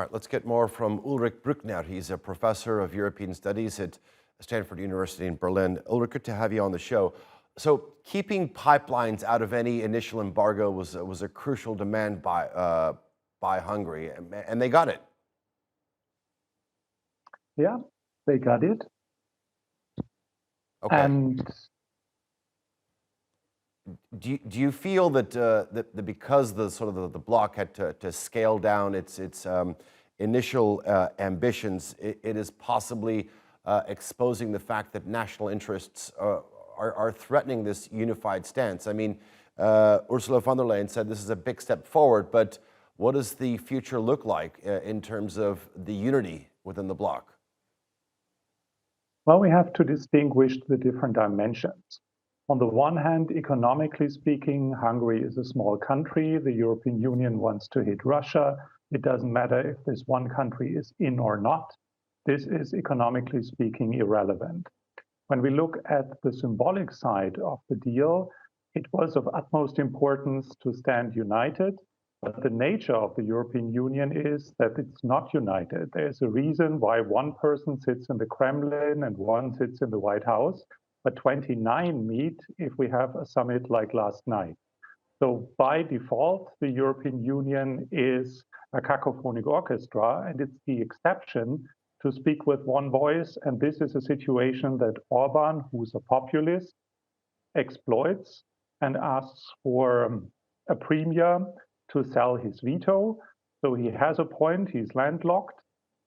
All right, let's get more from Ulrich Bruckner. He's a professor of European Studies at Stanford University in Berlin. Ulrich, good to have you on the show. So keeping pipelines out of any initial embargo was a crucial demand by Hungary, and they got it. Yeah, they got it. Okay. And do you feel that that because the bloc had to scale down its initial ambitions, it is possibly exposing the fact that national interests are threatening this unified stance? I mean, Ursula von der Leyen said this is a big step forward, but what does the future look like in terms of the unity within the bloc? well, we have to distinguish the different dimensions. On the one hand, economically speaking, Hungary is a small country. The European Union wants to hit Russia. It doesn't matter if this one country is in or not. This is, economically speaking, irrelevant. When we look at the symbolic side of the deal, it was of utmost importance to stand united. But the nature of the European Union is that it's not united. There's a reason why one person sits in the Kremlin and one sits in the White House, but 29 meet if we have a summit like last night. So by default, the European Union is a cacophonic orchestra, and it's the exception to speak with one voice. And this is a situation that Orban, who's a populist, exploits and asks for a premium to sell his veto. So he has a point, he's landlocked,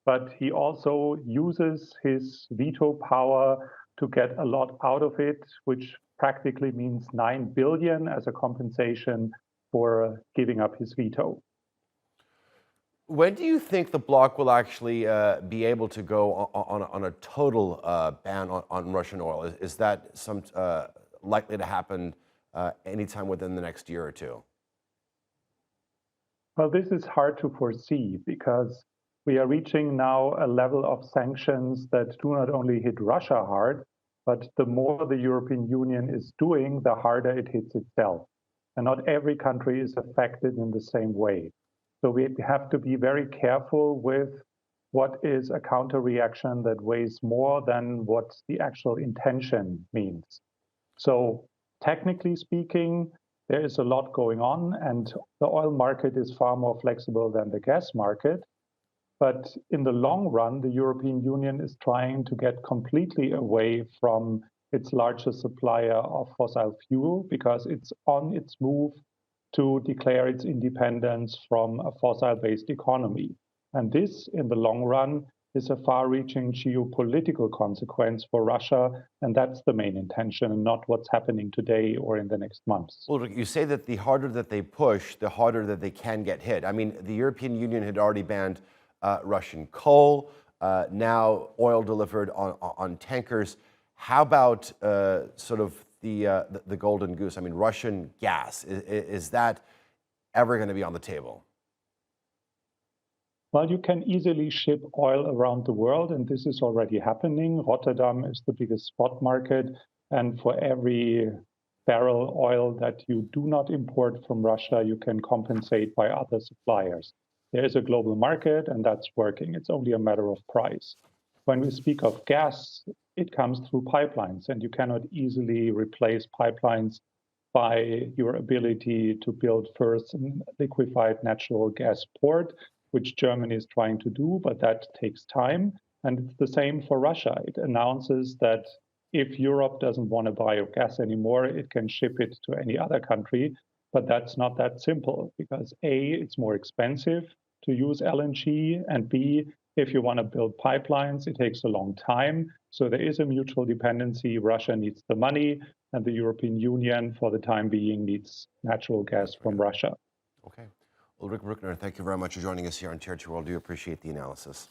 but he also uses his veto power to get a lot out of it, which practically means 9 billion as a compensation for giving up his veto. When do you think the bloc will actually be able to go on a total ban on Russian oil? Is that likely to happen anytime within the next year or two? Well, this is hard to foresee because we are reaching now a level of sanctions that do not only hit Russia hard, but the more the European Union is doing, the harder it hits itself. And not every country is affected in the same way. So we have to be very careful with what is a counter reaction that weighs more than what the actual intention means. So technically speaking, there is a lot going on, and the oil market is far more flexible than the gas market. But in the long run, the European Union is trying to get completely away from its largest supplier of fossil fuel because it's on its move to declare its independence from a fossil-based economy. And this, in the long run, is a far-reaching geopolitical consequence for Russia, and that's the main intention, and not what's happening today or in the next months. Well, you say that the harder that they push, the harder that they can get hit. I mean, the European Union had already banned Russian coal, now oil delivered on tankers. How about the golden goose? I mean, Russian gas, is that ever going to be on the table? Well, you can easily ship oil around the world, and this is already happening. Rotterdam is the biggest spot market, and for every barrel oil that you do not import from Russia, you can compensate by other suppliers. There is a global market, and that's working. It's only a matter of price. When we speak of gas, it comes through pipelines, and you cannot easily replace pipelines by your ability to build first a liquefied natural gas port, which Germany is trying to do, but that takes time. And it's the same for Russia. It announces that if Europe doesn't want to buy gas anymore, it can ship it to any other country. But that's not that simple because A, it's more expensive to use LNG, and B, if you want to build pipelines, it takes a long time. So there is a mutual dependency. Russia needs the money, and the European Union, for the time being, needs natural gas from Russia. Okay. Ulrich Bruckner, thank you very much for joining us here on Tier 2 World. Do appreciate the analysis.